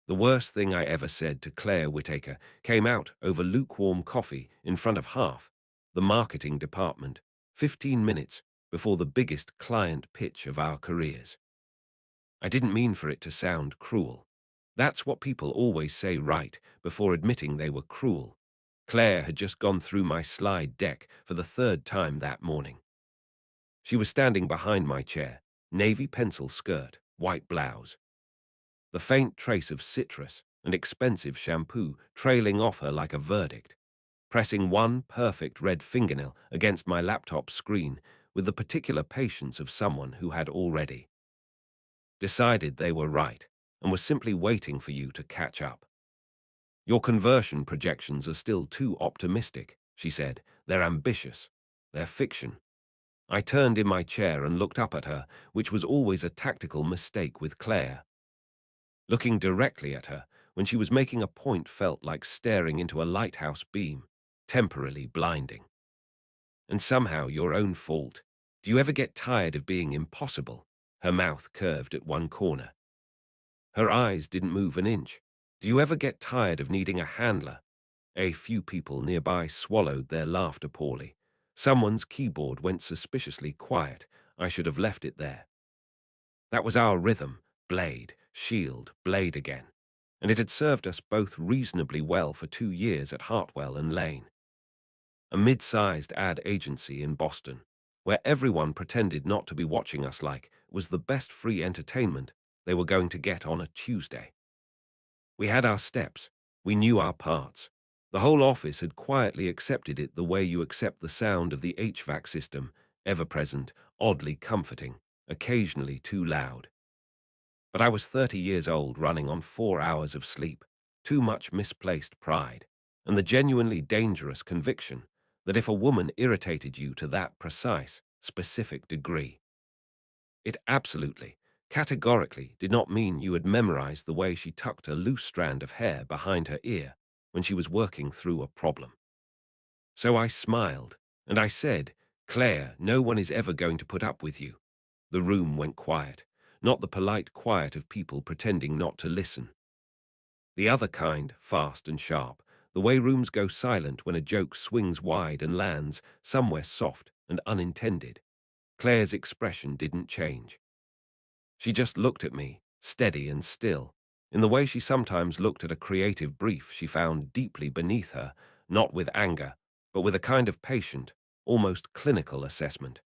The worst thing I ever said to Claire Whittaker came out over lukewarm coffee in front of half the marketing department, 15 minutes before the biggest client pitch of our careers. I didn't mean for it to sound cruel. That's what people always say right before admitting they were cruel. Claire had just gone through my slide deck for the third time that morning. She was standing behind my chair, navy pencil skirt, white blouse, the faint trace of citrus and expensive shampoo trailing off her like a verdict, pressing one perfect red fingernail against my laptop screen with the particular patience of someone who had already decided they were right and was simply waiting for you to catch up. Your conversion projections are still too optimistic, she said. They're ambitious. They're fiction. I turned in my chair and looked up at her, which was always a tactical mistake with Claire. Looking directly at her when she was making a point felt like staring into a lighthouse beam, temporarily blinding. And somehow your own fault. Do you ever get tired of being impossible? Her mouth curved at one corner. Her eyes didn't move an inch. Do you ever get tired of needing a handler? A few people nearby swallowed their laughter poorly. Someone's keyboard went suspiciously quiet. I should have left it there. That was our rhythm, blade, shield, blade again. And it had served us both reasonably well for 2 years at Hartwell and Lane, a mid-sized ad agency in Boston, where everyone pretended not to be watching us like it was the best free entertainment they were going to get on a Tuesday. We had our steps. We knew our parts. The whole office had quietly accepted it the way you accept the sound of the HVAC system, ever-present, oddly comforting, occasionally too loud. But I was 30 years old running on 4 hours of sleep, too much misplaced pride, and the genuinely dangerous conviction that if a woman irritated you to that precise, specific degree, it absolutely, categorically did not mean you had memorized the way she tucked a loose strand of hair behind her ear when she was working through a problem. So I smiled, and I said, "Claire, no one is ever going to put up with you." The room went quiet, not the polite quiet of people pretending not to listen. The other kind, fast and sharp, the way rooms go silent when a joke swings wide and lands somewhere soft and unintended. Claire's expression didn't change. She just looked at me, steady and still, in the way she sometimes looked at a creative brief she found deeply beneath her, not with anger, but with a kind of patient, almost clinical assessment.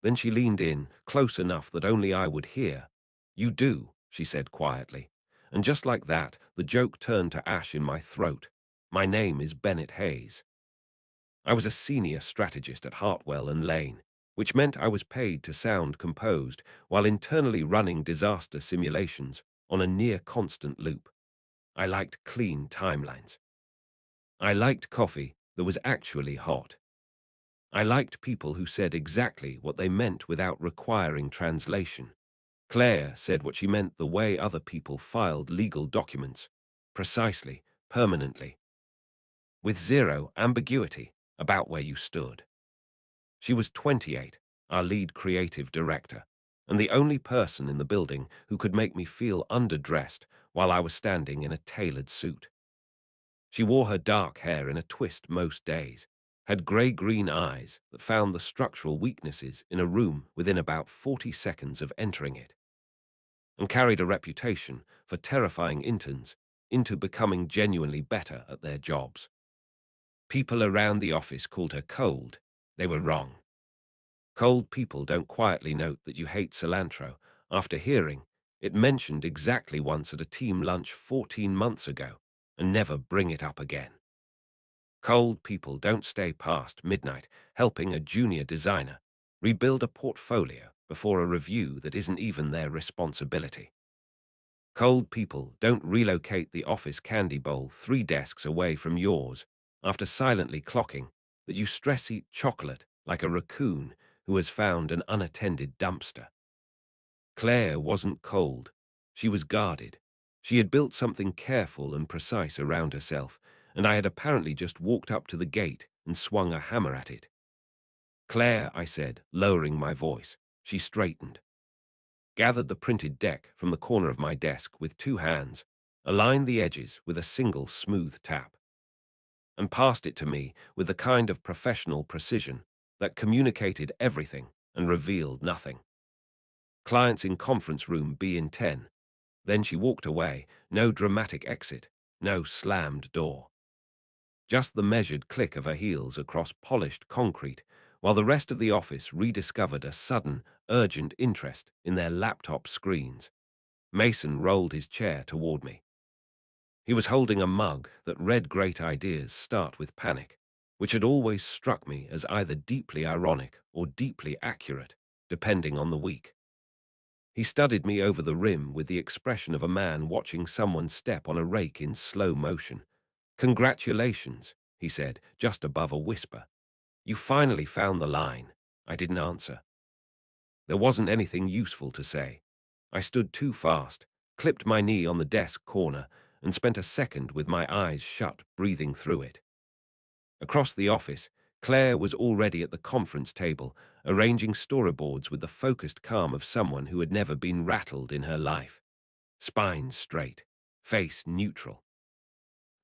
Then she leaned in, close enough that only I would hear. "You do," she said quietly. And just like that, the joke turned to ash in my throat. My name is Bennett Hayes. I was a senior strategist at Hartwell and Lane, which meant I was paid to sound composed while internally running disaster simulations on a near-constant loop. I liked clean timelines. I liked coffee that was actually hot. I liked people who said exactly what they meant without requiring translation. Claire said what she meant the way other people filed legal documents, precisely, permanently, with zero ambiguity about where you stood. She was 28, our lead creative director, and the only person in the building who could make me feel underdressed while I was standing in a tailored suit. She wore her dark hair in a twist most days, had grey-green eyes that found the structural weaknesses in a room within about 40 seconds of entering it, and carried a reputation for terrifying interns into becoming genuinely better at their jobs. People around the office called her cold. They were wrong. Cold people don't quietly note that you hate cilantro after hearing it mentioned exactly once at a team lunch 14 months ago and never bring it up again. Cold people don't stay past midnight helping a junior designer rebuild a portfolio before a review that isn't even their responsibility. Cold people don't relocate the office candy bowl 3 desks away from yours after silently clocking that you stress-eat chocolate like a raccoon who has found an unattended dumpster. Claire wasn't cold. She was guarded. She had built something careful and precise around herself, and I had apparently just walked up to the gate and swung a hammer at it. "Claire," I said, lowering my voice. She straightened, gathered the printed deck from the corner of my desk with 2 hands, aligned the edges with a single smooth tap, and passed it to me with the kind of professional precision that communicated everything and revealed nothing. Clients in conference room B in 10. Then she walked away, no dramatic exit, no slammed door. Just the measured click of her heels across polished concrete, while the rest of the office rediscovered a sudden, urgent interest in their laptop screens. Mason rolled his chair toward me. He was holding a mug that read "Great ideas start with panic," which had always struck me as either deeply ironic or deeply accurate, depending on the week. He studied me over the rim with the expression of a man watching someone step on a rake in slow motion. "Congratulations," he said, just above a whisper. "You finally found the line." I didn't answer. There wasn't anything useful to say. I stood too fast, clipped my knee on the desk corner, and spent a second with my eyes shut, breathing through it. Across the office, Claire was already at the conference table, arranging storyboards with the focused calm of someone who had never been rattled in her life. Spine straight, face neutral,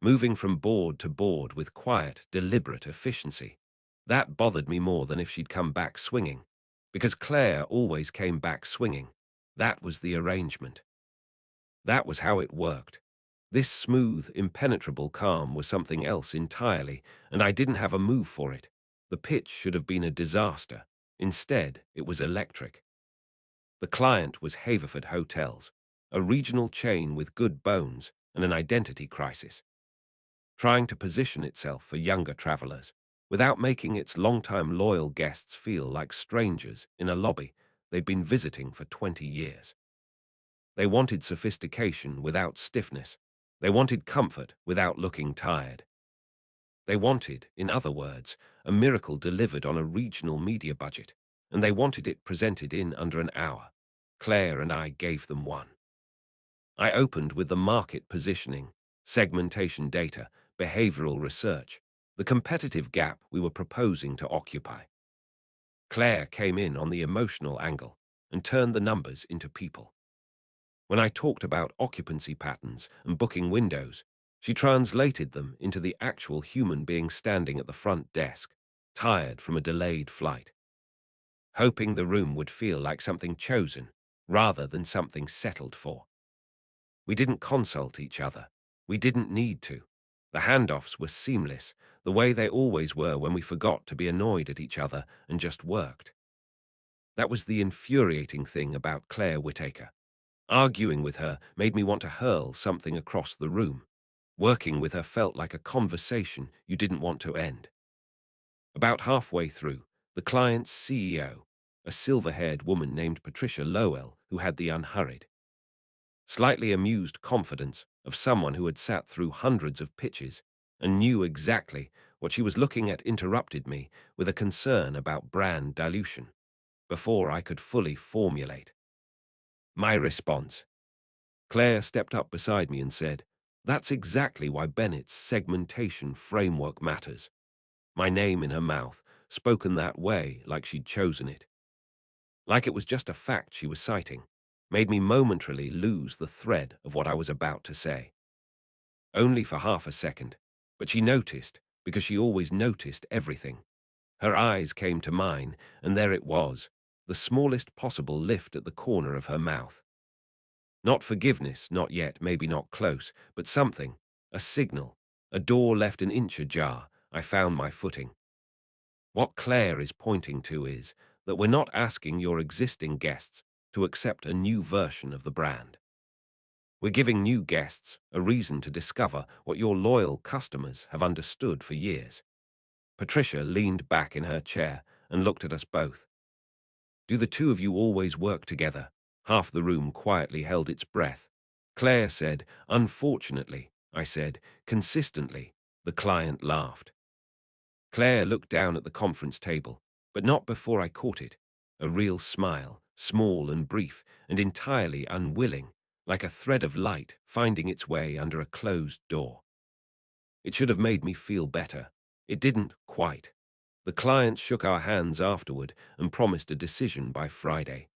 moving from board to board with quiet, deliberate efficiency. That bothered me more than if she'd come back swinging, because Claire always came back swinging. That was the arrangement. That was how it worked. This smooth, impenetrable calm was something else entirely, and I didn't have a move for it. The pitch should have been a disaster. Instead, it was electric. The client was Haverford Hotels, a regional chain with good bones and an identity crisis, trying to position itself for younger travelers, without making its longtime loyal guests feel like strangers in a lobby they'd been visiting for 20 years. They wanted sophistication without stiffness. They wanted comfort without looking tired. They wanted, in other words, a miracle delivered on a regional media budget, and they wanted it presented in under an hour. Claire and I gave them one. I opened with the market positioning, segmentation data, behavioral research, the competitive gap we were proposing to occupy. Claire came in on the emotional angle and turned the numbers into people. When I talked about occupancy patterns and booking windows, she translated them into the actual human being standing at the front desk, tired from a delayed flight, hoping the room would feel like something chosen rather than something settled for. We didn't consult each other. We didn't need to. The handoffs were seamless, the way they always were when we forgot to be annoyed at each other and just worked. That was the infuriating thing about Claire Whittaker. Arguing with her made me want to hurl something across the room. Working with her felt like a conversation you didn't want to end. About halfway through, the client's CEO, a silver-haired woman named Patricia Lowell, who had the unhurried, slightly amused confidence of someone who had sat through hundreds of pitches and knew exactly what she was looking at, interrupted me with a concern about brand dilution before I could fully formulate my response. Claire stepped up beside me and said, "That's exactly why Bennett's segmentation framework matters." My name in her mouth, spoken that way like she'd chosen it, like it was just a fact she was citing, made me momentarily lose the thread of what I was about to say. Only for half a second, but she noticed, because she always noticed everything. Her eyes came to mine, and there it was, the smallest possible lift at the corner of her mouth. Not forgiveness, not yet, maybe not close, but something, a signal, a door left an inch ajar. I found my footing. What Claire is pointing to is that we're not asking your existing guests to accept a new version of the brand. We're giving new guests a reason to discover what your loyal customers have understood for years. Patricia leaned back in her chair and looked at us both. "Do the two of you always work together?" Half the room quietly held its breath. Claire said, "Unfortunately." I said, "Consistently." The client laughed. Claire looked down at the conference table, but not before I caught it. A real smile, small and brief, and entirely unwilling, like a thread of light finding its way under a closed door. It should have made me feel better. It didn't, quite. The clients shook our hands afterward and promised a decision by Friday.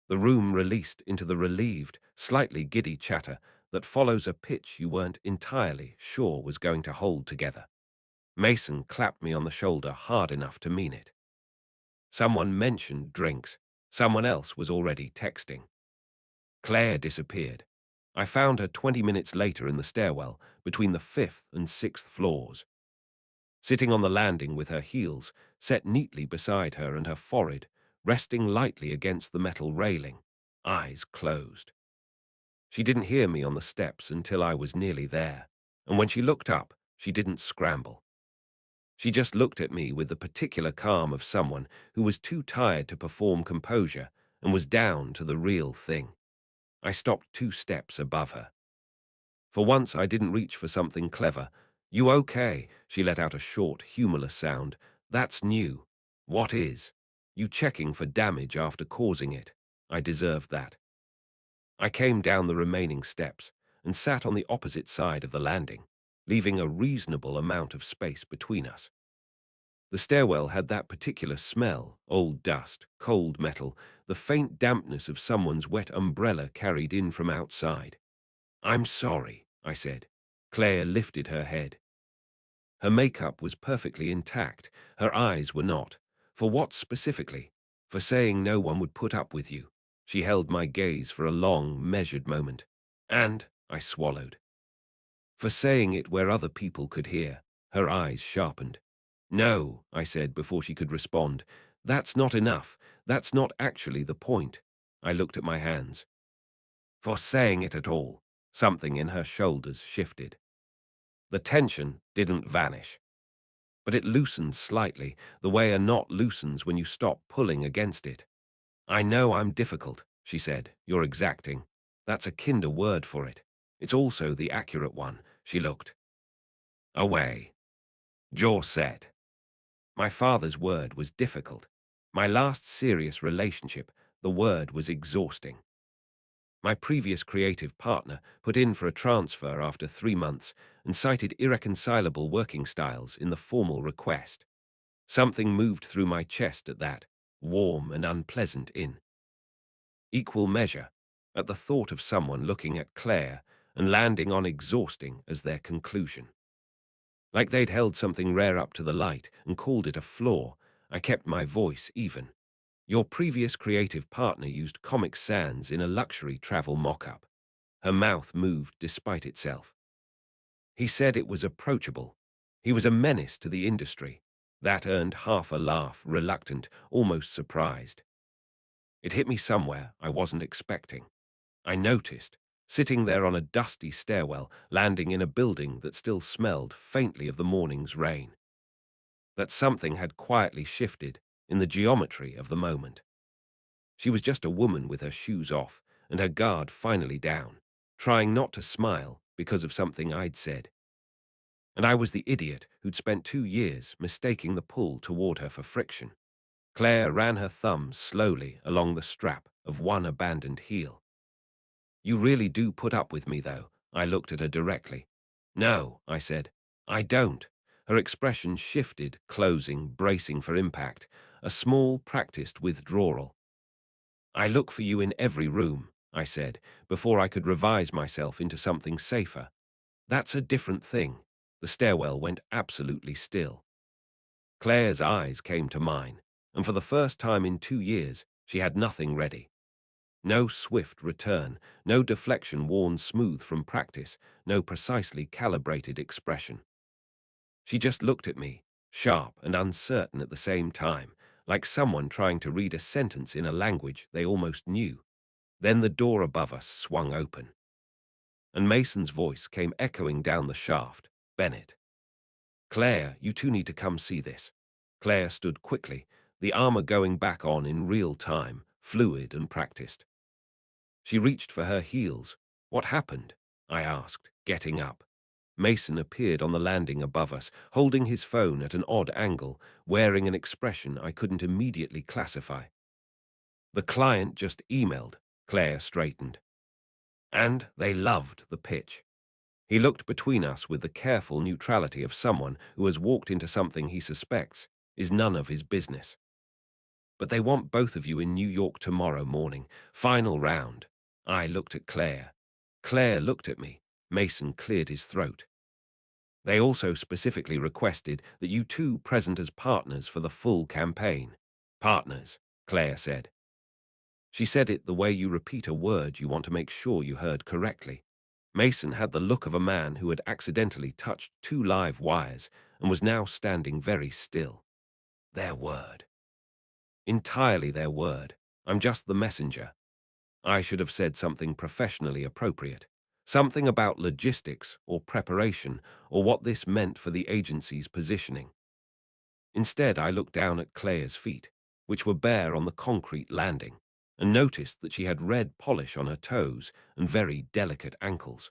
The room released into the relieved, slightly giddy chatter that follows a pitch you weren't entirely sure was going to hold together. Mason clapped me on the shoulder hard enough to mean it. Someone mentioned drinks. Someone else was already texting. Claire disappeared. I found her 20 minutes later in the stairwell between the fifth and sixth floors, sitting on the landing with her heels set neatly beside her and her forehead resting lightly against the metal railing, eyes closed. She didn't hear me on the steps until I was nearly there, and when she looked up, she didn't scramble. She just looked at me with the particular calm of someone who was too tired to perform composure and was down to the real thing. I stopped 2 steps above her. For once, I didn't reach for something clever. "You okay?" She let out a short, humorless sound. "That's new." "What is?" "You checking for damage after causing it." I deserved that. I came down the remaining steps and sat on the opposite side of the landing, leaving a reasonable amount of space between us. The stairwell had that particular smell, old dust, cold metal, the faint dampness of someone's wet umbrella carried in from outside. "I'm sorry," I said. Claire lifted her head. Her makeup was perfectly intact. Her eyes were not. "For what specifically?" "For saying no one would put up with you." She held my gaze for a long, measured moment. "And," I swallowed. "For saying it where other people could hear." Her eyes sharpened. "No," I said before she could respond. "That's not enough. That's not actually the point." I looked at my hands. "For saying it at all." Something in her shoulders shifted. The tension didn't vanish, but it loosened slightly, the way a knot loosens when you stop pulling against it. "I know I'm difficult," she said. "You're exacting. That's a kinder word for it. It's also the accurate one." She looked away, jaw set. My father's word was difficult. My last serious relationship, the word was exhausting. My previous creative partner put in for a transfer after 3 months and cited irreconcilable working styles in the formal request. Something moved through my chest at that, warm and unpleasant in equal measure, at the thought of someone looking at Claire and landing on exhausting as their conclusion. Like they'd held something rare up to the light and called it a flaw, I kept my voice even. "Your previous creative partner used Comic Sans in a luxury travel mock-up." Her mouth moved despite itself. "He said it was approachable. He was a menace to the industry." That earned half a laugh, reluctant, almost surprised. It hit me somewhere I wasn't expecting. I noticed, sitting there on a dusty stairwell, landing in a building that still smelled faintly of the morning's rain, that something had quietly shifted in the geometry of the moment. She was just a woman with her shoes off and her guard finally down, trying not to smile because of something I'd said. And I was the idiot who'd spent 2 years mistaking the pull toward her for friction. Claire ran her thumb slowly along the strap of one abandoned heel. "You really do put up with me, though." I looked at her directly. "No," I said. "I don't." Her expression shifted, closing, bracing for impact, a small, practiced withdrawal. "I look for you in every room," I said, before I could revise myself into something safer. "That's a different thing." The stairwell went absolutely still. Claire's eyes came to mine, and for the first time in 2 years, she had nothing ready. No swift return, no deflection worn smooth from practice, no precisely calibrated expression. She just looked at me, sharp and uncertain at the same time, like someone trying to read a sentence in a language they almost knew. Then the door above us swung open, and Mason's voice came echoing down the shaft. "Bennett." "Claire, you two need to come see this." Claire stood quickly, the armor going back on in real time, fluid and practiced. She reached for her heels. "What happened?" I asked, getting up. Mason appeared on the landing above us, holding his phone at an odd angle, wearing an expression I couldn't immediately classify. "The client just emailed." Claire straightened. "And they loved the pitch." He looked between us with the careful neutrality of someone who has walked into something he suspects is none of his business. "But they want both of you in New York tomorrow morning. Final round." I looked at Claire. Claire looked at me. Mason cleared his throat. They also specifically requested that you two present as partners for the full campaign. Partners, Claire said. She said it the way you repeat a word you want to make sure you heard correctly. Mason had the look of a man who had accidentally touched two live wires and was now standing very still. Their word. Entirely their word. I'm just the messenger. I should have said something professionally appropriate. Something about logistics or preparation or what this meant for the agency's positioning. Instead, I looked down at Claire's feet, which were bare on the concrete landing, and noticed that she had red polish on her toes and very delicate ankles.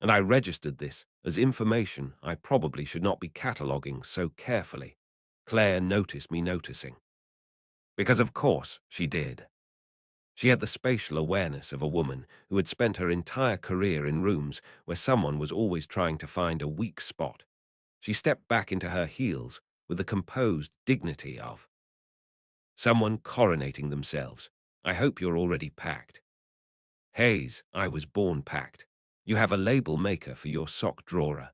And I registered this as information I probably should not be cataloguing so carefully. Claire noticed me noticing. Because of course she did. She had the spatial awareness of a woman who had spent her entire career in rooms where someone was always trying to find a weak spot. She stepped back into her heels with the composed dignity of someone coronating themselves. I hope you're already packed. Hayes, I was born packed. You have a label maker for your sock drawer.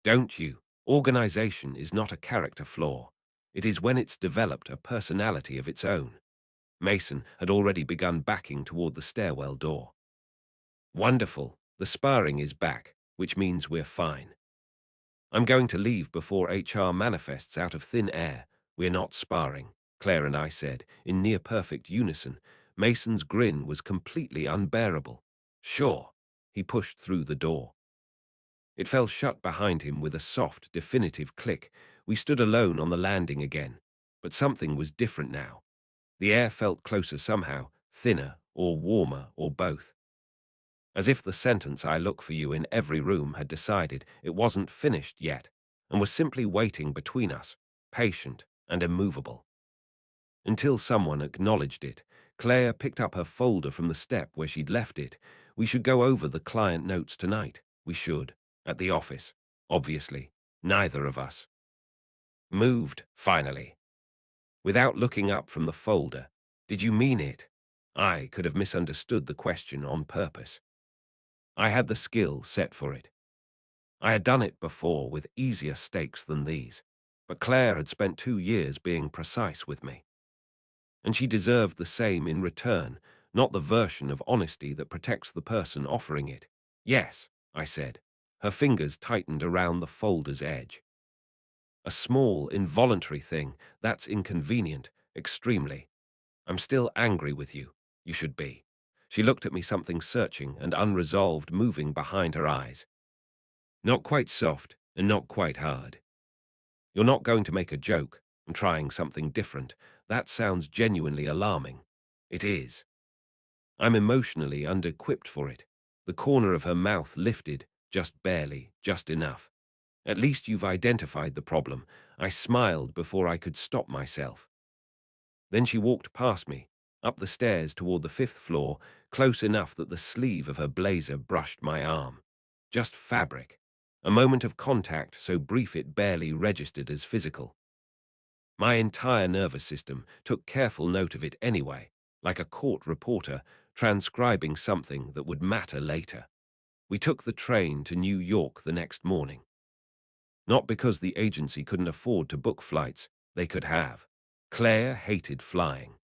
Don't you? Organization is not a character flaw. It is when it's developed a personality of its own. Mason had already begun backing toward the stairwell door. Wonderful. The sparring is back, which means we're fine. I'm going to leave before HR manifests out of thin air. We're not sparring, Claire and I said, in near-perfect unison. Mason's grin was completely unbearable. Sure. He pushed through the door. It fell shut behind him with a soft, definitive click. We stood alone on the landing again. But something was different now. The air felt closer somehow, thinner or warmer or both. As if the sentence "I look for you in every room" had decided it wasn't finished yet and was simply waiting between us, patient and immovable. Until someone acknowledged it, Claire picked up her folder from the step where she'd left it. We should go over the client notes tonight. We should. At the office. Obviously. Neither of us. Moved, finally. Without looking up from the folder. Did you mean it? I could have misunderstood the question on purpose. I had the skill set for it. I had done it before with easier stakes than these, but Claire had spent 2 years being precise with me. And she deserved the same in return, not the version of honesty that protects the person offering it. Yes, I said. Her fingers tightened around the folder's edge. A small, involuntary thing, that's inconvenient, extremely. I'm still angry with you. You should be. She looked at me, something searching and unresolved moving behind her eyes. Not quite soft and not quite hard. You're not going to make a joke. I'm trying something different. That sounds genuinely alarming. It is. I'm emotionally under-equipped for it. The corner of her mouth lifted, just barely, just enough. At least you've identified the problem. I smiled before I could stop myself. Then she walked past me, up the stairs toward the 5th floor, close enough that the sleeve of her blazer brushed my arm. Just fabric. A moment of contact so brief it barely registered as physical. My entire nervous system took careful note of it anyway, like a court reporter transcribing something that would matter later. We took the train to New York the next morning. Not because the agency couldn't afford to book flights, they could have. Claire hated flying.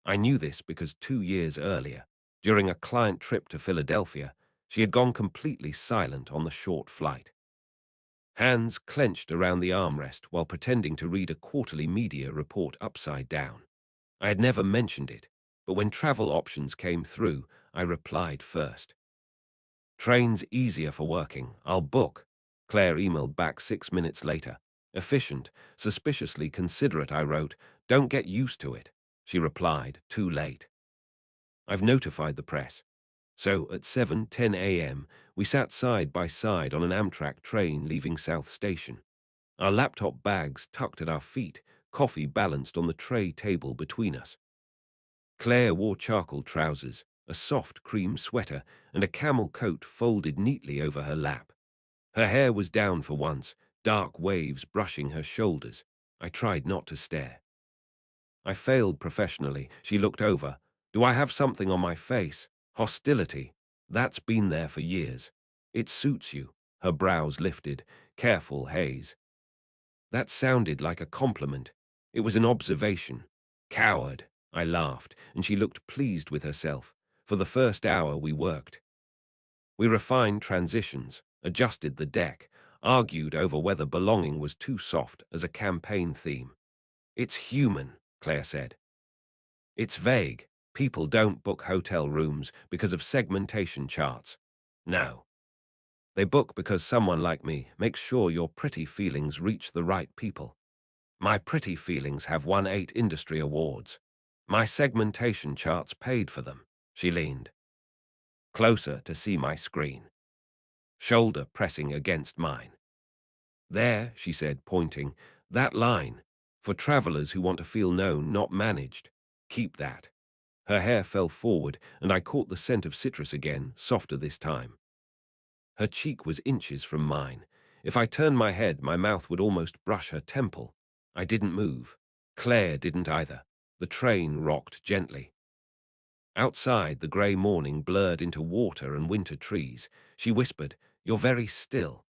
I knew this because 2 years earlier, during a client trip to Philadelphia, she had gone completely silent on the short flight. Hands clenched around the armrest while pretending to read a quarterly media report upside down. I had never mentioned it, but when travel options came through, I replied first. Train's easier for working. I'll book. Claire emailed back 6 minutes later. Efficient, suspiciously considerate, I wrote. Don't get used to it. She replied, too late. I've notified the press. So at 7:10 a.m., we sat side by side on an Amtrak train leaving South Station. Our laptop bags tucked at our feet, coffee balanced on the tray table between us. Claire wore charcoal trousers, a soft cream sweater, and a camel coat folded neatly over her lap. Her hair was down for once, dark waves brushing her shoulders. I tried not to stare. I failed professionally. She looked over. Do I have something on my face? Hostility. That's been there for years. It suits you. Her brows lifted, careful haze. That sounded like a compliment. It was an observation. Coward, I laughed, and she looked pleased with herself. For the first hour we worked. We refined transitions, adjusted the deck, argued over whether belonging was too soft as a campaign theme. It's human, Claire said. It's vague. People don't book hotel rooms because of segmentation charts. No. They book because someone like me makes sure your pretty feelings reach the right people. My pretty feelings have won 8 industry awards. My segmentation charts paid for them. She leaned closer to see my screen, shoulder pressing against mine. There, she said, pointing, that line. For travelers who want to feel known, not managed. Keep that. Her hair fell forward, and I caught the scent of citrus again, softer this time. Her cheek was inches from mine. If I turned my head, my mouth would almost brush her temple. I didn't move. Claire didn't either. The train rocked gently. Outside, the grey morning blurred into water and winter trees. She whispered, "You're very still."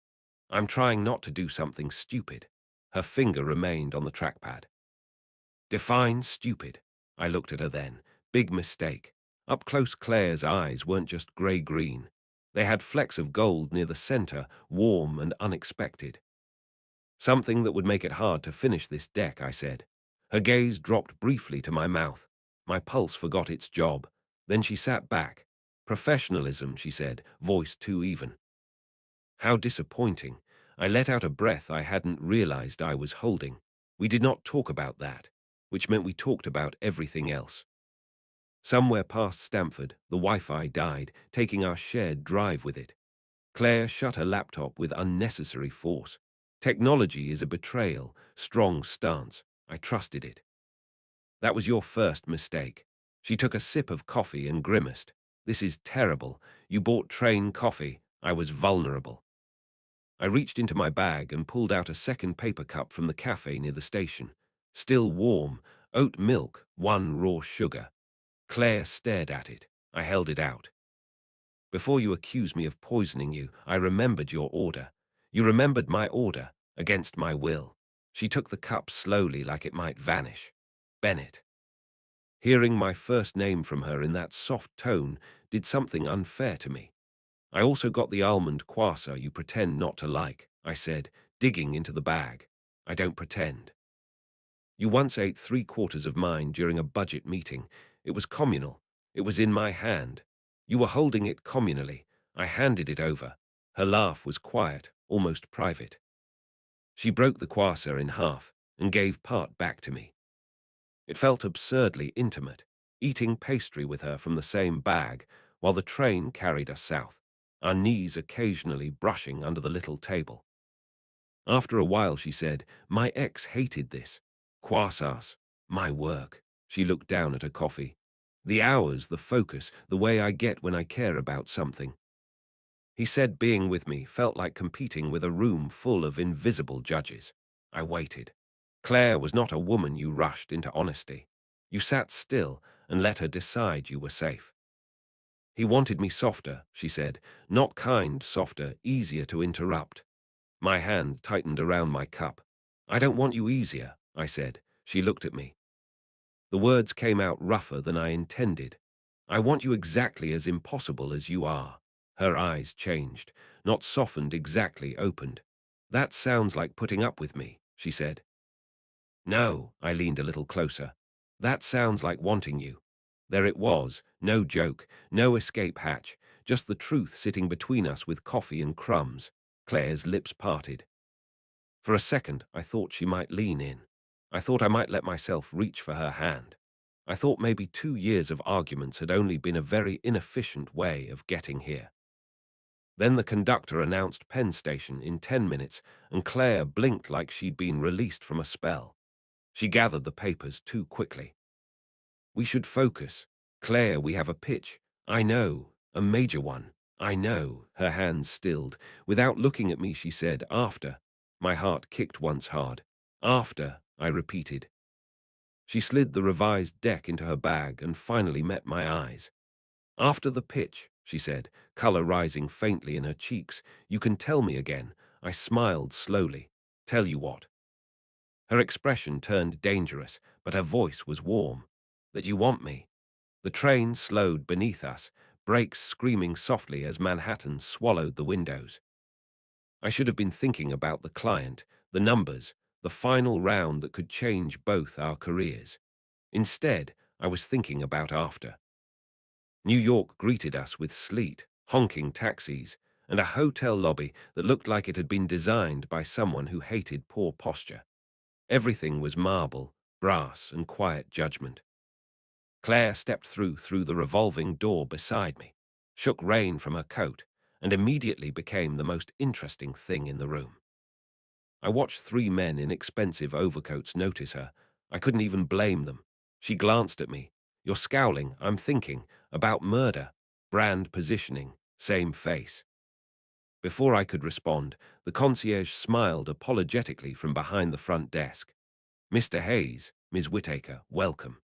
I'm trying not to do something stupid. Her finger remained on the trackpad. Define stupid. I looked at her then. Big mistake. Up close, Claire's eyes weren't just grey-green. They had flecks of gold near the center, warm and unexpected. Something that would make it hard to finish this deck, I said. Her gaze dropped briefly to my mouth. My pulse forgot its job. Then she sat back. Professionalism, she said, voice too even. How disappointing. I let out a breath I hadn't realized I was holding. We did not talk about that, which meant we talked about everything else. Somewhere past Stamford, the Wi-Fi died, taking our shared drive with it. Claire shut her laptop with unnecessary force. Technology is a betrayal, strong stance. I trusted it. That was your first mistake. She took a sip of coffee and grimaced. This is terrible. You bought train coffee. I was vulnerable. I reached into my bag and pulled out a second paper cup from the cafe near the station. Still warm, oat milk, 1 raw sugar. Claire stared at it. I held it out. Before you accused me of poisoning you, I remembered your order. You remembered my order, against my will. She took the cup slowly like it might vanish. Bennett. Hearing my first name from her in that soft tone did something unfair to me. I also got the almond croissant you pretend not to like, I said, digging into the bag. I don't pretend. You once ate 3/4 of mine during a budget meeting. It was communal. It was in my hand. You were holding it communally. I handed it over. Her laugh was quiet, almost private. She broke the croissant in half and gave part back to me. It felt absurdly intimate, eating pastry with her from the same bag while the train carried us south, our knees occasionally brushing under the little table. After a while she said, "My ex hated this. Croissants, my work." She looked down at her coffee. "The hours, the focus, the way I get when I care about something." He said being with me felt like competing with a room full of invisible judges. I waited. Claire was not a woman you rushed into honesty. You sat still and let her decide you were safe. He wanted me softer, she said. Not kind, softer, easier to interrupt. My hand tightened around my cup. "I don't want you easier," I said. She looked at me. The words came out rougher than I intended. "I want you exactly as impossible as you are." Her eyes changed, not softened, exactly opened. "That sounds like putting up with me," she said. "No," I leaned a little closer. "That sounds like wanting you." There it was, no joke, no escape hatch, just the truth sitting between us with coffee and crumbs. Claire's lips parted. For a second, I thought she might lean in. I thought I might let myself reach for her hand. I thought maybe 2 years of arguments had only been a very inefficient way of getting here. Then the conductor announced Penn Station in 10 minutes, and Claire blinked like she'd been released from a spell. She gathered the papers too quickly. "We should focus. Claire, we have a pitch. I know, a major one. I know." Her hands stilled. Without looking at me, she said, "After." My heart kicked once hard. "After," I repeated. She slid the revised deck into her bag and finally met my eyes. "After the pitch," she said, color rising faintly in her cheeks. You can tell me again. I smiled slowly. Tell you what. Her expression turned dangerous, but her voice was warm. That you want me. The train slowed beneath us, brakes screaming softly as Manhattan swallowed the windows. I should have been thinking about the client, the numbers, the final round that could change both our careers. Instead, I was thinking about after. New York greeted us with sleet, honking taxis, and a hotel lobby that looked like it had been designed by someone who hated poor posture. Everything was marble, brass, and quiet judgment. Claire stepped through the revolving door beside me, shook rain from her coat, and immediately became the most interesting thing in the room. I watched three men in expensive overcoats notice her. I couldn't even blame them. She glanced at me. You're scowling, I'm thinking, about murder, brand positioning, same face. Before I could respond, the concierge smiled apologetically from behind the front desk. Mr. Hayes, Ms. Whittaker, welcome.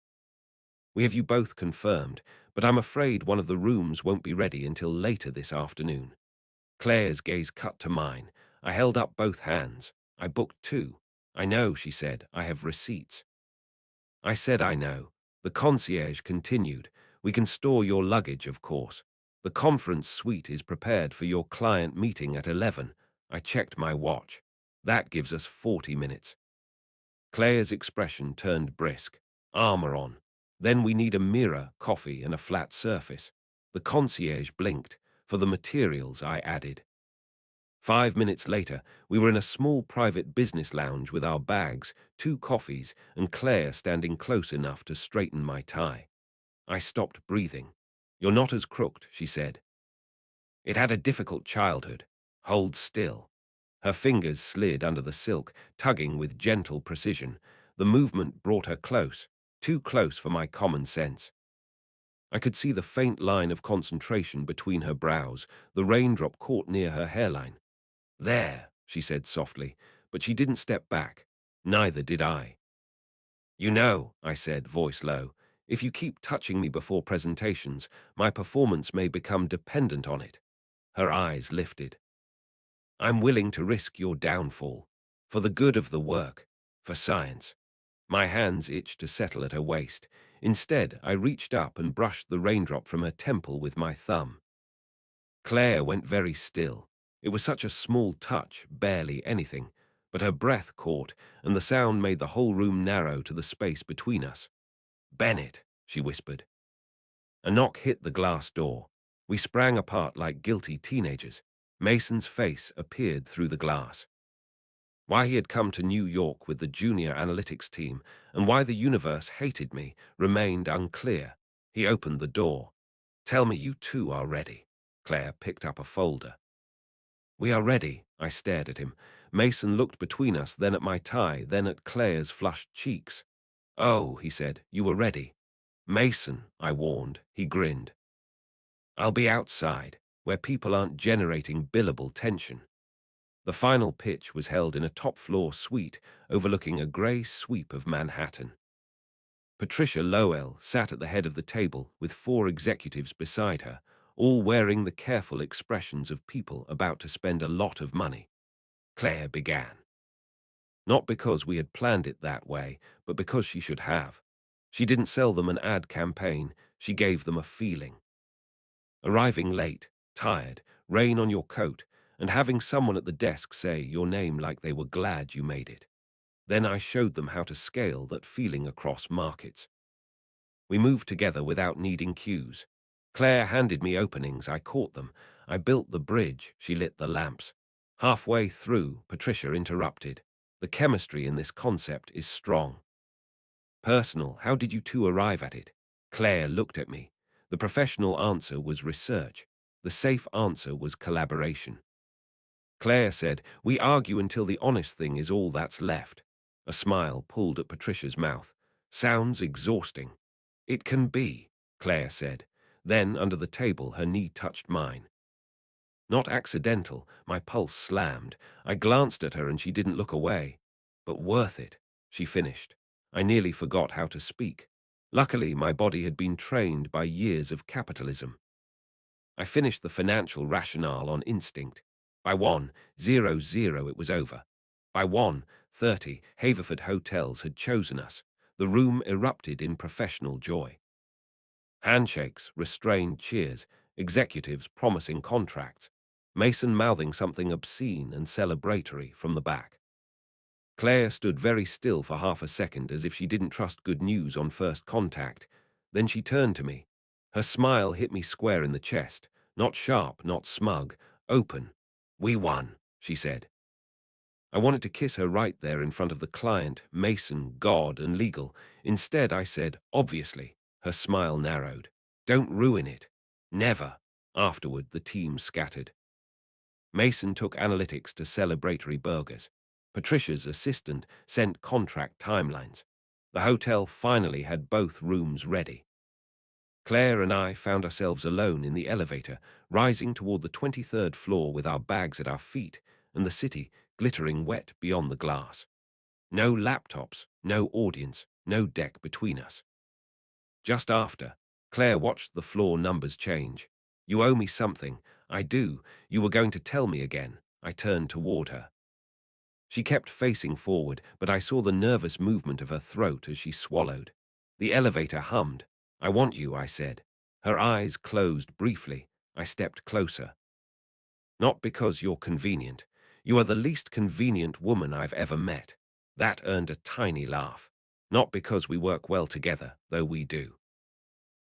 We have you both confirmed, but I'm afraid one of the rooms won't be ready until later this afternoon. Claire's gaze cut to mine. I held up both hands. I booked two. I know, she said. I have receipts. I said I know. The concierge continued. We can store your luggage, of course. The conference suite is prepared for your client meeting at 11. I checked my watch. That gives us 40 minutes. Claire's expression turned brisk. Armor on. Then we need a mirror, coffee, and a flat surface. The concierge blinked. For the materials, I added. 5 minutes later, we were in a small private business lounge with our bags, two coffees, and Claire standing close enough to straighten my tie. I stopped breathing. You're not as crooked, she said. It had a difficult childhood. Hold still. Her fingers slid under the silk, tugging with gentle precision. The movement brought her close, too close for my common sense. I could see the faint line of concentration between her brows, the raindrop caught near her hairline. There, she said softly, but she didn't step back. Neither did I. You know, I said, voice low, if you keep touching me before presentations, my performance may become dependent on it. Her eyes lifted. I'm willing to risk your downfall. For the good of the work. For science. My hands itched to settle at her waist. Instead, I reached up and brushed the raindrop from her temple with my thumb. Claire went very still. It was such a small touch, barely anything, but her breath caught, and the sound made the whole room narrow to the space between us. Bennett, she whispered. A knock hit the glass door. We sprang apart like guilty teenagers. Mason's face appeared through the glass. Why he had come to New York with the junior analytics team and why the universe hated me remained unclear. He opened the door. Tell me you two are ready. Claire picked up a folder. We are ready, I stared at him. Mason looked between us, then at my tie, then at Claire's flushed cheeks. Oh, he said, you were ready. Mason, I warned. He grinned. I'll be outside, where people aren't generating billable tension. The final pitch was held in a top-floor suite overlooking a grey sweep of Manhattan. Patricia Lowell sat at the head of the table with four executives beside her, all wearing the careful expressions of people about to spend a lot of money. Claire began. Not because we had planned it that way, but because she should have. She didn't sell them an ad campaign, she gave them a feeling. Arriving late, tired, rain on your coat, and having someone at the desk say your name like they were glad you made it. Then I showed them how to scale that feeling across markets. We moved together without needing cues. Claire handed me openings, I caught them. I built the bridge, she lit the lamps. Halfway through, Patricia interrupted. The chemistry in this concept is strong. Personal, how did you two arrive at it? Claire looked at me. The professional answer was research. The safe answer was collaboration. Claire said, we argue until the honest thing is all that's left. A smile pulled at Patricia's mouth. Sounds exhausting. It can be, Claire said. Then, under the table, her knee touched mine. Not accidental, my pulse slammed. I glanced at her and she didn't look away. But worth it, she finished. I nearly forgot how to speak. Luckily, my body had been trained by years of capitalism. I finished the financial rationale on instinct. By 1:00 it was over. By 1:30, Haverford Hotels had chosen us. The room erupted in professional joy. Handshakes, restrained cheers, executives promising contracts, Mason mouthing something obscene and celebratory from the back. Claire stood very still for half a second as if she didn't trust good news on first contact. Then she turned to me. Her smile hit me square in the chest, not sharp, not smug, open. "We won," she said. I wanted to kiss her right there in front of the client, Mason, God, and legal. Instead, I said, obviously. Her smile narrowed. "Don't ruin it." "Never." Afterward, the team scattered. Mason took analytics to celebratory burgers. Patricia's assistant sent contract timelines. The hotel finally had both rooms ready. Claire and I found ourselves alone in the elevator, rising toward the 23rd floor with our bags at our feet and the city glittering wet beyond the glass. No laptops, no audience, no deck between us. Just after, Claire watched the floor numbers change. "You owe me something." "I do. You were going to tell me again." I turned toward her. She kept facing forward, but I saw the nervous movement of her throat as she swallowed. The elevator hummed. "I want you," I said. Her eyes closed briefly. I stepped closer. "Not because you're convenient. You are the least convenient woman I've ever met." That earned a tiny laugh. "Not because we work well together, though we do.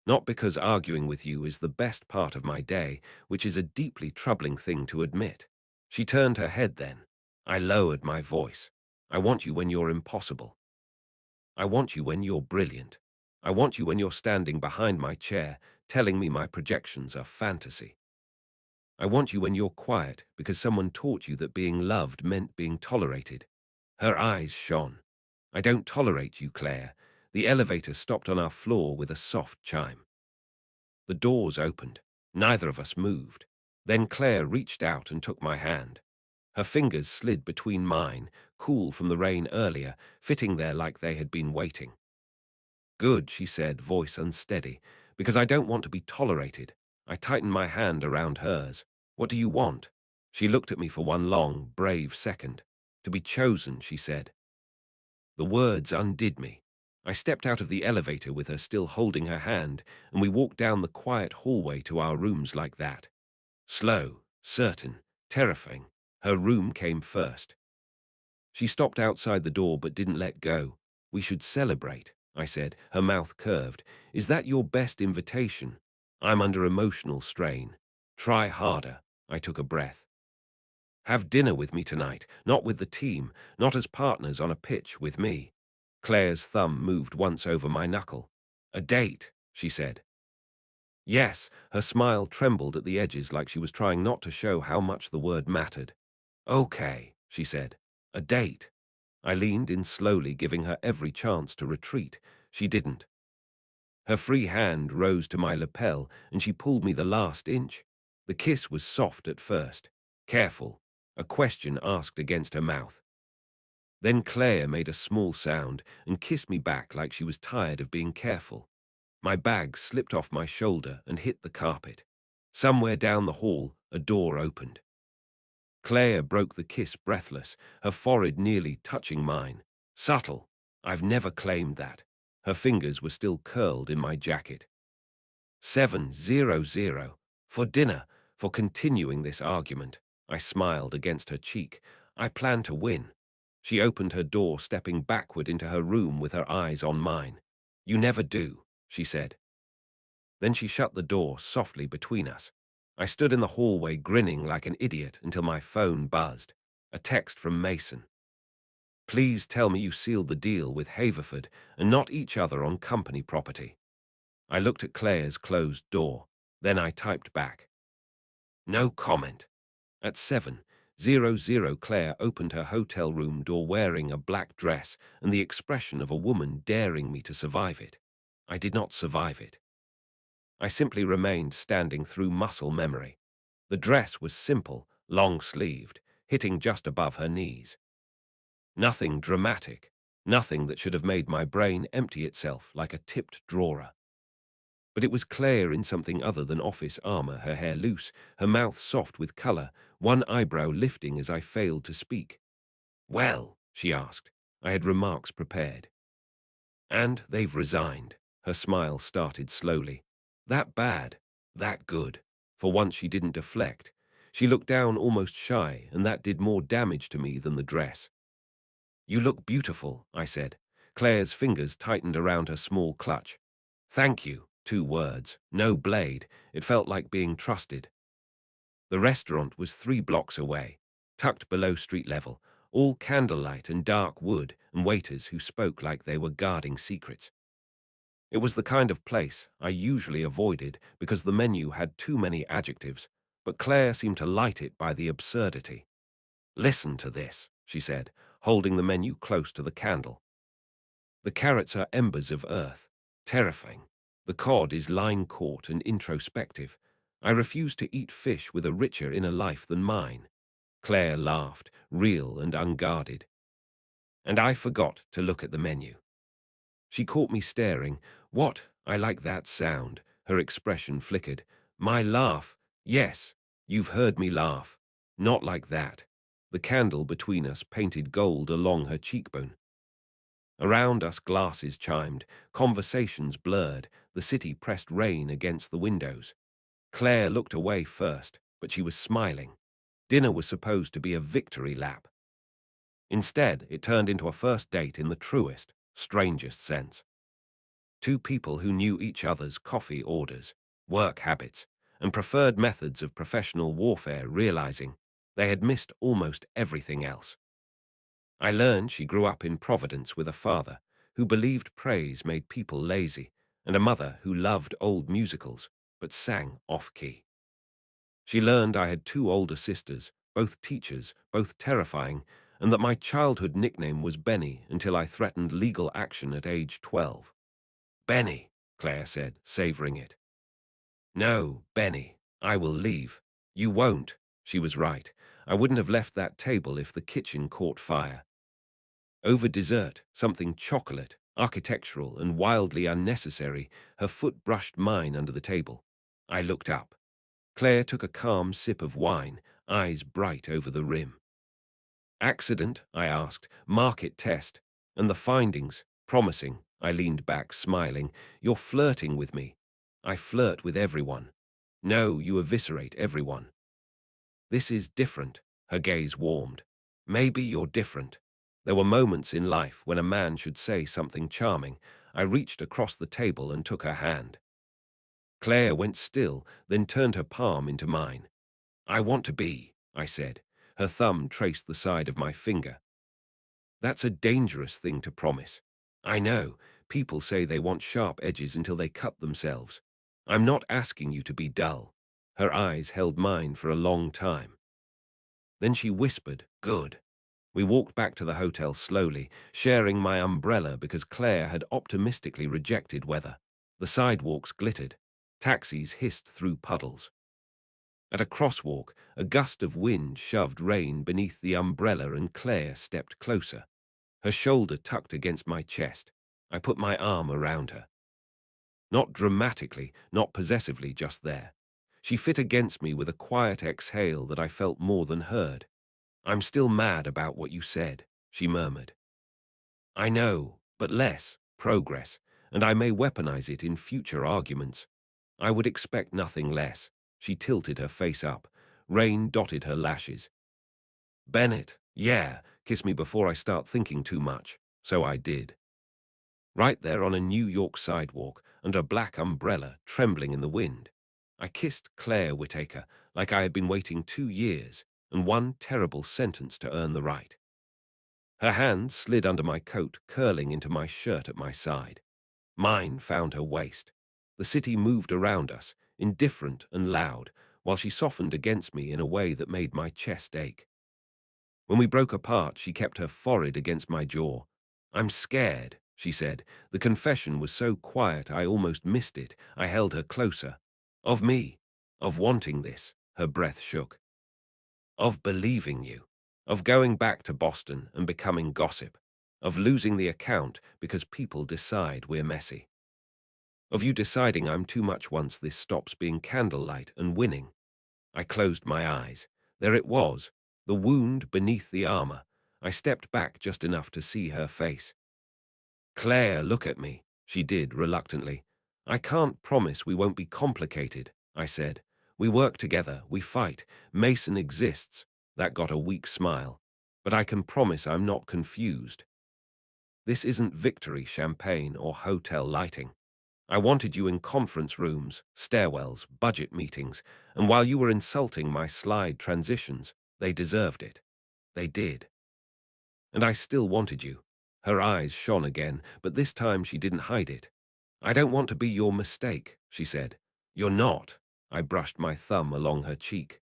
Not because arguing with you is the best part of my day, which is a deeply troubling thing to admit." She turned her head then. I lowered my voice. "I want you when you're impossible. I want you when you're brilliant. I want you when you're standing behind my chair, telling me my projections are fantasy. I want you when you're quiet because someone taught you that being loved meant being tolerated." Her eyes shone. "I don't tolerate you, Claire." The elevator stopped on our floor with a soft chime. The doors opened. Neither of us moved. Then Claire reached out and took my hand. Her fingers slid between mine, cool from the rain earlier, fitting there like they had been waiting. "Good," she said, voice unsteady, "because I don't want to be tolerated." I tightened my hand around hers. "What do you want?" She looked at me for one long, brave second. "To be chosen," she said. The words undid me. I stepped out of the elevator with her still holding her hand, and we walked down the quiet hallway to our rooms like that. Slow, certain, terrifying. Her room came first. She stopped outside the door but didn't let go. "We should celebrate," I said, her mouth curved. "Is that your best invitation?" "I'm under emotional strain." "Try harder." I took a breath. "Have dinner with me tonight, not with the team, not as partners on a pitch with me." Claire's thumb moved once over my knuckle. "A date," she said. "Yes." Her smile trembled at the edges like she was trying not to show how much the word mattered. "Okay," she said. "A date." I leaned in slowly, giving her every chance to retreat. She didn't. Her free hand rose to my lapel, and she pulled me the last inch. The kiss was soft at first. Careful. A question asked against her mouth. Then Claire made a small sound and kissed me back like she was tired of being careful. My bag slipped off my shoulder and hit the carpet. Somewhere down the hall, a door opened. Claire broke the kiss breathless, her forehead nearly touching mine. Subtle. I've never claimed that. Her fingers were still curled in my jacket. 700. For dinner, for continuing this argument. I smiled against her cheek. I plan to win. She opened her door, stepping backward into her room with her eyes on mine. "You never do," she said. Then she shut the door softly between us. I stood in the hallway grinning like an idiot until my phone buzzed. A text from Mason. "Please tell me you sealed the deal with Haverford and not each other on company property." I looked at Claire's closed door. Then I typed back. "No comment." At 7:00, Claire opened her hotel room door wearing a black dress and the expression of a woman daring me to survive it. I did not survive it. I simply remained standing through muscle memory. The dress was simple, long-sleeved, hitting just above her knees. Nothing dramatic, nothing that should have made my brain empty itself like a tipped drawer. But it was Claire in something other than office armor, her hair loose, her mouth soft with color, one eyebrow lifting as I failed to speak. "Well," she asked. I had remarks prepared. "And they've resigned." Her smile started slowly. "That bad? That good?" For once she didn't deflect. She looked down almost shy, and that did more damage to me than the dress. "You look beautiful," I said. Claire's fingers tightened around her small clutch. "Thank you." 2 words. No blade. It felt like being trusted. The restaurant was 3 blocks away, tucked below street level, all candlelight and dark wood, and waiters who spoke like they were guarding secrets. It was the kind of place I usually avoided because the menu had too many adjectives, but Claire seemed to light it by the absurdity. "Listen to this," she said, holding the menu close to the candle. "The carrots are embers of earth, terrifying. The cod is line-caught and introspective. I refuse to eat fish with a richer inner life than mine." Claire laughed, real and unguarded. And I forgot to look at the menu. She caught me staring. "What? I like that sound." Her expression flickered. "My laugh? Yes, you've heard me laugh. Not like that." The candle between us painted gold along her cheekbone. Around us glasses chimed, conversations blurred, the city pressed rain against the windows. Claire looked away first, but she was smiling. Dinner was supposed to be a victory lap. Instead, it turned into a first date in the truest, strangest sense. 2 people who knew each other's coffee orders, work habits, and preferred methods of professional warfare, realizing they had missed almost everything else. I learned she grew up in Providence with a father who believed praise made people lazy, and a mother who loved old musicals but sang off-key. She learned I had 2 older sisters, both teachers, both terrifying, and that my childhood nickname was Benny until I threatened legal action at age 12. "Benny," Claire said, savoring it. "No, Benny, I will leave." "You won't." She was right. I wouldn't have left that table if the kitchen caught fire. Over dessert, something chocolate, architectural, and wildly unnecessary, her foot brushed mine under the table. I looked up. Claire took a calm sip of wine, eyes bright over the rim. "Accident?" I asked. "Market test. And the findings? Promising." I leaned back, smiling. "You're flirting with me." "I flirt with everyone." "No, you eviscerate everyone." "This is different." Her gaze warmed. "Maybe you're different." There were moments in life when a man should say something charming. I reached across the table and took her hand. Claire went still, then turned her palm into mine. "I want to be," I said. Her thumb traced the side of my finger. "That's a dangerous thing to promise." "I know. People say they want sharp edges until they cut themselves. I'm not asking you to be dull." Her eyes held mine for a long time. Then she whispered, "Good." We walked back to the hotel slowly, sharing my umbrella because Claire had optimistically rejected weather. The sidewalks glittered. Taxis hissed through puddles. At a crosswalk, a gust of wind shoved rain beneath the umbrella and Claire stepped closer, her shoulder tucked against my chest. I put my arm around her. Not dramatically, not possessively, just there. She fit against me with a quiet exhale that I felt more than heard. "I'm still mad about what you said," she murmured. "I know, but less, progress, and I may weaponize it in future arguments." I would expect nothing less. She tilted her face up. Rain dotted her lashes. "Bennett, yeah, kiss me before I start thinking too much." So I did. Right there on a New York sidewalk, under a black umbrella, trembling in the wind. I kissed Claire Whittaker like I had been waiting 2 years, and one terrible sentence to earn the right. Her hand slid under my coat, curling into my shirt at my side. Mine found her waist. The city moved around us, indifferent and loud, while she softened against me in a way that made my chest ache. When we broke apart, she kept her forehead against my jaw. "I'm scared," she said. The confession was so quiet I almost missed it. I held her closer. "Of me. Of wanting this." Her breath shook. "Of believing you. Of going back to Boston and becoming gossip. Of losing the account because people decide we're messy." Of you deciding I'm too much once this stops being candlelight and winning. I closed my eyes. There it was, the wound beneath the armor. I stepped back just enough to see her face. Claire, look at me, she did reluctantly. I can't promise we won't be complicated, I said. We work together, we fight. Mason exists. That got a weak smile. But I can promise I'm not confused. This isn't victory champagne or hotel lighting. I wanted you in conference rooms, stairwells, budget meetings, and while you were insulting my slide transitions, they deserved it. They did. And I still wanted you. Her eyes shone again, but this time she didn't hide it. I don't want to be your mistake, she said. You're not. I brushed my thumb along her cheek.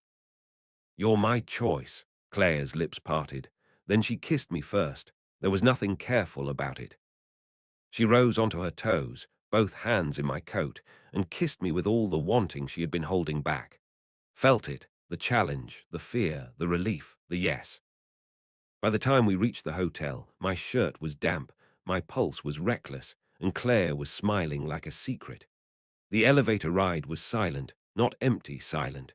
You're my choice. Claire's lips parted. Then she kissed me first. There was nothing careful about it. She rose onto her toes, both hands in my coat, and kissed me with all the wanting she had been holding back. Felt it, the challenge, the fear, the relief, the yes. By the time we reached the hotel, my shirt was damp, my pulse was reckless, and Claire was smiling like a secret. The elevator ride was silent, not empty silent.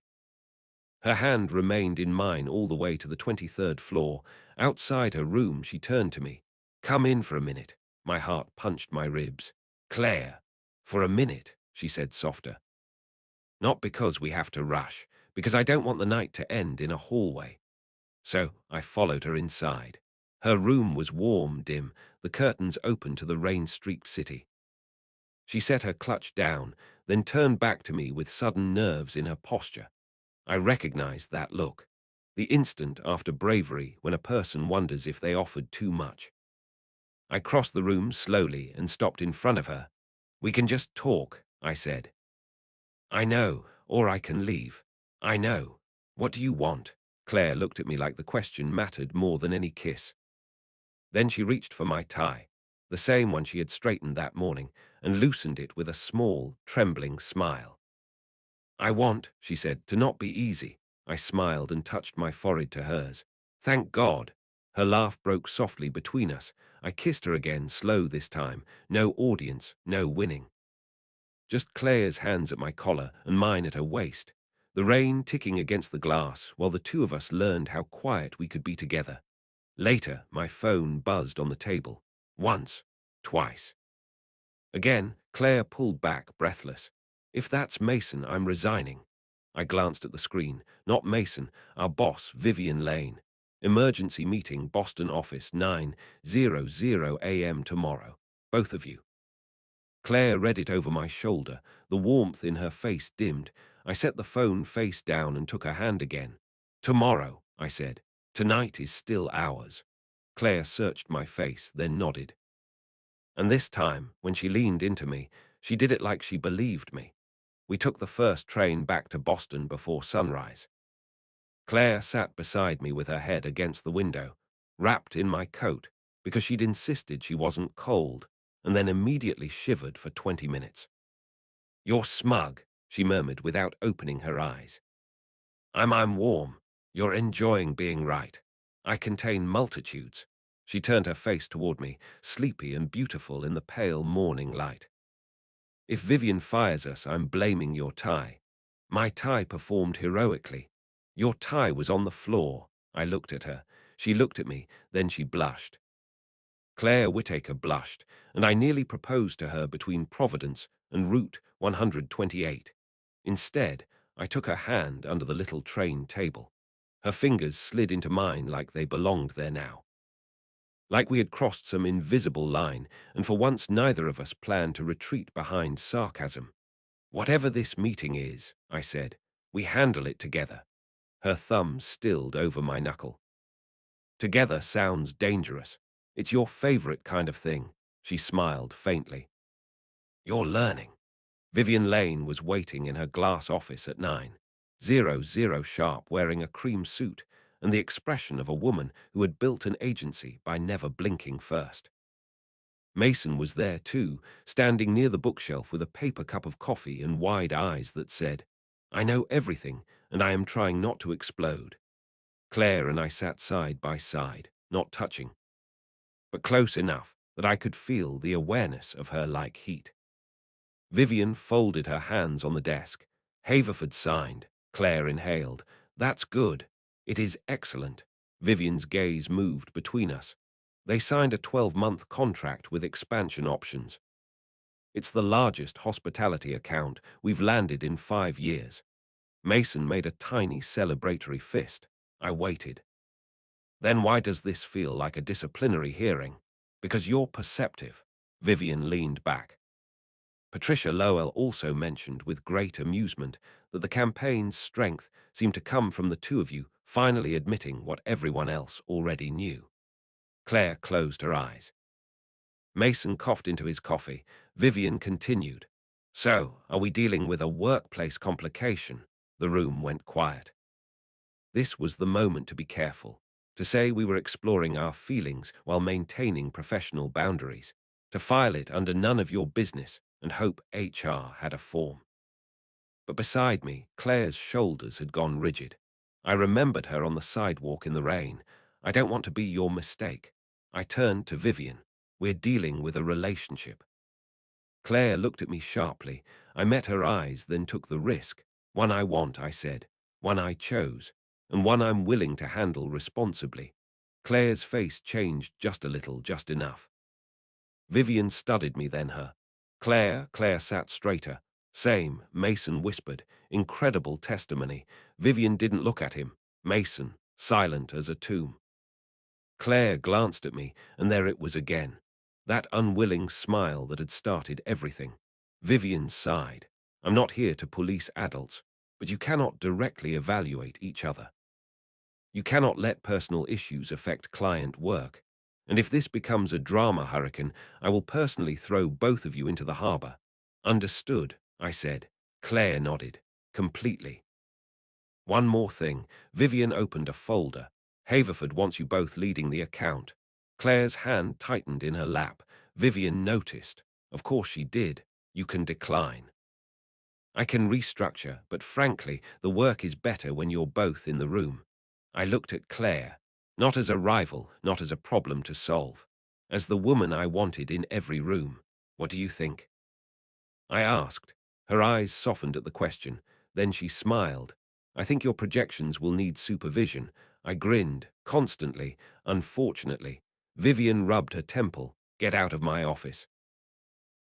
Her hand remained in mine all the way to the 23rd floor. Outside her room, she turned to me. Come in for a minute. My heart punched my ribs. Claire, for a minute, she said softer. Not because we have to rush, because I don't want the night to end in a hallway. So I followed her inside. Her room was warm, dim, the curtains open to the rain-streaked city. She set her clutch down, then turned back to me with sudden nerves in her posture. I recognized that look. The instant after bravery when a person wonders if they offered too much. I crossed the room slowly and stopped in front of her. We can just talk, I said. I know, or I can leave. I know. What do you want? Claire looked at me like the question mattered more than any kiss. Then she reached for my tie, the same one she had straightened that morning, and loosened it with a small, trembling smile. I want, she said, to not be easy. I smiled and touched my forehead to hers. Thank God. Her laugh broke softly between us. I kissed her again, slow this time. No audience, no winning. Just Claire's hands at my collar and mine at her waist. The rain ticking against the glass while the two of us learned how quiet we could be together. Later, my phone buzzed on the table. Once, twice. Again, Claire pulled back, breathless. If that's Mason, I'm resigning. I glanced at the screen. Not Mason, our boss, Vivian Lane. Emergency meeting, Boston office, 9:00 a.m. tomorrow. Both of you. Claire read it over my shoulder. The warmth in her face dimmed. I set the phone face down and took her hand again. Tomorrow, I said. Tonight is still ours. Claire searched my face, then nodded. And this time, when she leaned into me, she did it like she believed me. We took the first train back to Boston before sunrise. Claire sat beside me with her head against the window, wrapped in my coat, because she'd insisted she wasn't cold, and then immediately shivered for 20 minutes. You're smug, she murmured without opening her eyes. I'm warm. You're enjoying being right. I contain multitudes. She turned her face toward me, sleepy and beautiful in the pale morning light. If Vivian fires us, I'm blaming your tie. My tie performed heroically. Your tie was on the floor. I looked at her. She looked at me, then she blushed. Claire Whittaker blushed, and I nearly proposed to her between Providence and Route 128. Instead, I took her hand under the little train table. Her fingers slid into mine like they belonged there now. Like we had crossed some invisible line, and for once neither of us planned to retreat behind sarcasm. Whatever this meeting is, I said, we handle it together. Her thumb stilled over my knuckle. Together sounds dangerous. It's your favorite kind of thing. She smiled faintly. You're learning. Vivian Lane was waiting in her glass office at 9:00 sharp, wearing a cream suit and the expression of a woman who had built an agency by never blinking first. Mason was there too, standing near the bookshelf with a paper cup of coffee and wide eyes that said, I know everything, and I am trying not to explode. Claire and I sat side by side, not touching, but close enough that I could feel the awareness of her like heat. Vivian folded her hands on the desk. Haverford signed. Claire inhaled. That's good. It is excellent. Vivian's gaze moved between us. They signed a 12-month contract with expansion options. It's the largest hospitality account we've landed in 5 years. Mason made a tiny celebratory fist. I waited. Then why does this feel like a disciplinary hearing? Because you're perceptive. Vivian leaned back. Patricia Lowell also mentioned with great amusement that the campaign's strength seemed to come from the two of you finally admitting what everyone else already knew. Claire closed her eyes. Mason coughed into his coffee. Vivian continued. So, are we dealing with a workplace complication? The room went quiet. This was the moment to be careful, to say we were exploring our feelings while maintaining professional boundaries, to file it under none of your business and hope HR had a form. But beside me, Claire's shoulders had gone rigid. I remembered her on the sidewalk in the rain. I don't want to be your mistake. I turned to Vivian. We're dealing with a relationship. Claire looked at me sharply. I met her eyes, then took the risk. One I want, I said. One I chose. And one I'm willing to handle responsibly. Claire's face changed just a little, just enough. Vivian studied me, then her. Claire sat straighter. Same, Mason whispered. Incredible testimony. Vivian didn't look at him. Mason, silent as a tomb. Claire glanced at me, and there it was again. That unwilling smile that had started everything. Vivian sighed. I'm not here to police adults, but you cannot directly evaluate each other. You cannot let personal issues affect client work. And if this becomes a drama hurricane, I will personally throw both of you into the harbor. Understood, I said. Claire nodded. Completely. One more thing. Vivian opened a folder. Haverford wants you both leading the account. Claire's hand tightened in her lap. Vivian noticed. Of course she did. You can decline. I can restructure, but frankly, the work is better when you're both in the room. I looked at Claire, not as a rival, not as a problem to solve, as the woman I wanted in every room. What do you think? I asked. Her eyes softened at the question. Then she smiled. I think your projections will need supervision. I grinned, constantly, unfortunately. Vivian rubbed her temple. Get out of my office.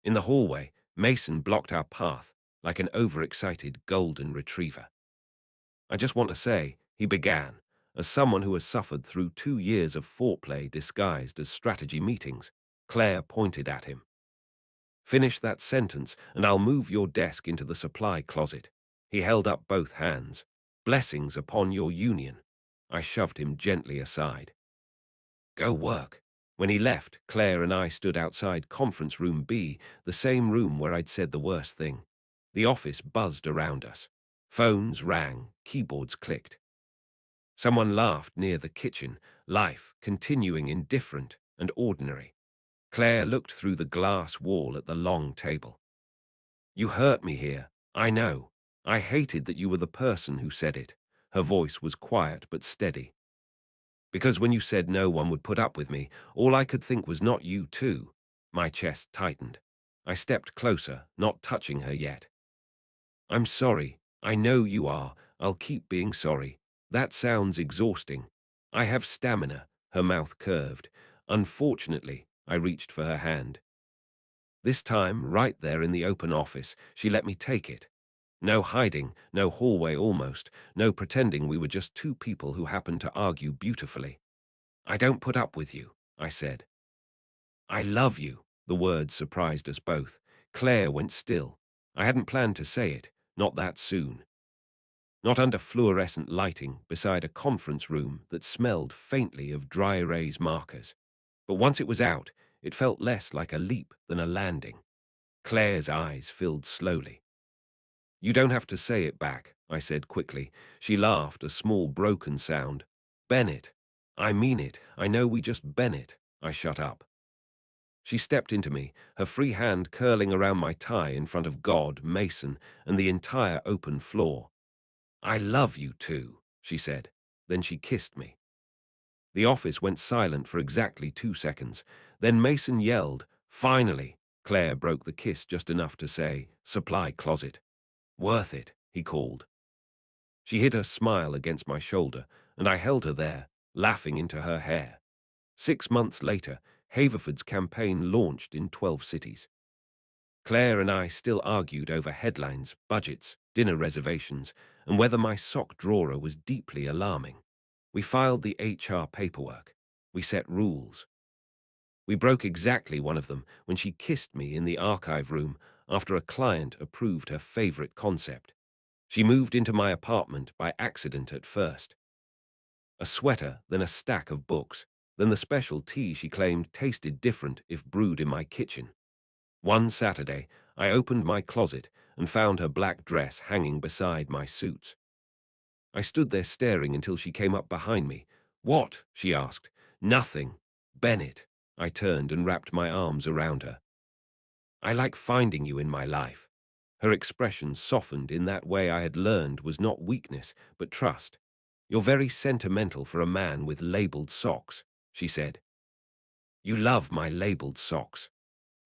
In the hallway, Mason blocked our path, like an overexcited golden retriever. I just want to say, he began, as someone who has suffered through 2 years of foreplay disguised as strategy meetings. Claire pointed at him. Finish that sentence, and I'll move your desk into the supply closet. He held up both hands. Blessings upon your union. I shoved him gently aside. Go work. When he left, Claire and I stood outside conference room B, the same room where I'd said the worst thing. The office buzzed around us. Phones rang, keyboards clicked. Someone laughed near the kitchen, life continuing indifferent and ordinary. Claire looked through the glass wall at the long table. You hurt me here, I know. I hated that you were the person who said it. Her voice was quiet but steady. Because when you said no one would put up with me, all I could think was not you too. My chest tightened. I stepped closer, not touching her yet. I'm sorry. I know you are. I'll keep being sorry. That sounds exhausting. I have stamina. Her mouth curved. Unfortunately, I reached for her hand. This time, right there in the open office, she let me take it. No hiding, no hallway almost, no pretending we were just two people who happened to argue beautifully. I don't put up with you, I said. I love you. The words surprised us both. Claire went still. I hadn't planned to say it, not that soon. Not under fluorescent lighting beside a conference room that smelled faintly of dry erase markers. But once it was out, it felt less like a leap than a landing. Claire's eyes filled slowly. You don't have to say it back, I said quickly. She laughed, a small broken sound. Bennett. I mean it. I know we just Bennett. I shut up. She stepped into me, her free hand curling around my tie in front of God, Mason, and the entire open floor. I love you too, she said. Then she kissed me. The office went silent for exactly 2 seconds. Then Mason yelled, finally. Claire broke the kiss just enough to say, "Supply closet." "Worth it," he called. She hid her smile against my shoulder, and I held her there, laughing into her hair. 6 months later, Haverford's campaign launched in 12 cities. Claire and I still argued over headlines, budgets, dinner reservations, and whether my sock drawer was deeply alarming. We filed the HR paperwork. We set rules. We broke exactly one of them when she kissed me in the archive room after a client approved her favorite concept. She moved into my apartment by accident at first. A sweater, then a stack of books, then the special tea she claimed tasted different if brewed in my kitchen. One Saturday, I opened my closet and found her black dress hanging beside my suits. I stood there staring until she came up behind me. "What?" she asked. "Nothing. Bennett." I turned and wrapped my arms around her. "I like finding you in my life." Her expression softened in that way I had learned was not weakness, but trust. "You're very sentimental for a man with labeled socks," she said. "You love my labeled socks."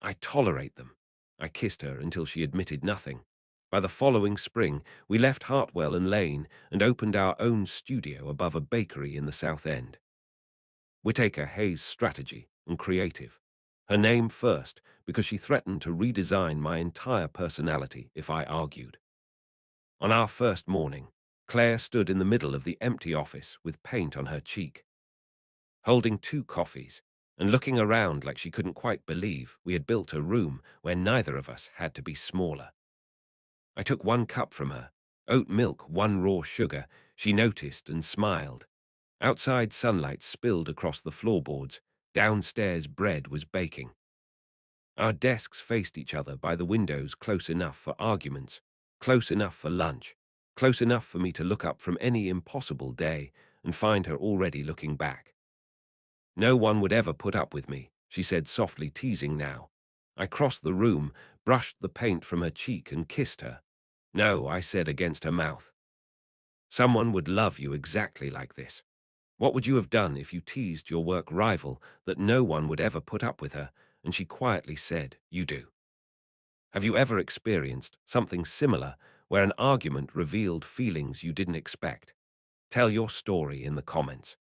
"I tolerate them." I kissed her until she admitted nothing. By the following spring, we left Hartwell and Lane and opened our own studio above a bakery in the South End. Whittaker Hayes' strategy and creative. Her name first, because she threatened to redesign my entire personality if I argued. On our first morning, Claire stood in the middle of the empty office with paint on her cheek, holding 2 coffees, and looking around like she couldn't quite believe we had built a room where neither of us had to be smaller. I took 1 cup from her, oat milk, 1 raw sugar. She noticed and smiled. Outside sunlight spilled across the floorboards. Downstairs bread was baking. Our desks faced each other by the windows, close enough for arguments, close enough for lunch, close enough for me to look up from any impossible day and find her already looking back. "No one would ever put up with me," she said softly, teasing now. I crossed the room, brushed the paint from her cheek and kissed her. "No," I said against her mouth. "Someone would love you exactly like this." What would you have done if you teased your work rival that no one would ever put up with her? And she quietly said, "You do." Have you ever experienced something similar where an argument revealed feelings you didn't expect? Tell your story in the comments.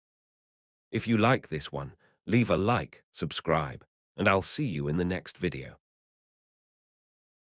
If you like this one, leave a like, subscribe, and I'll see you in the next video.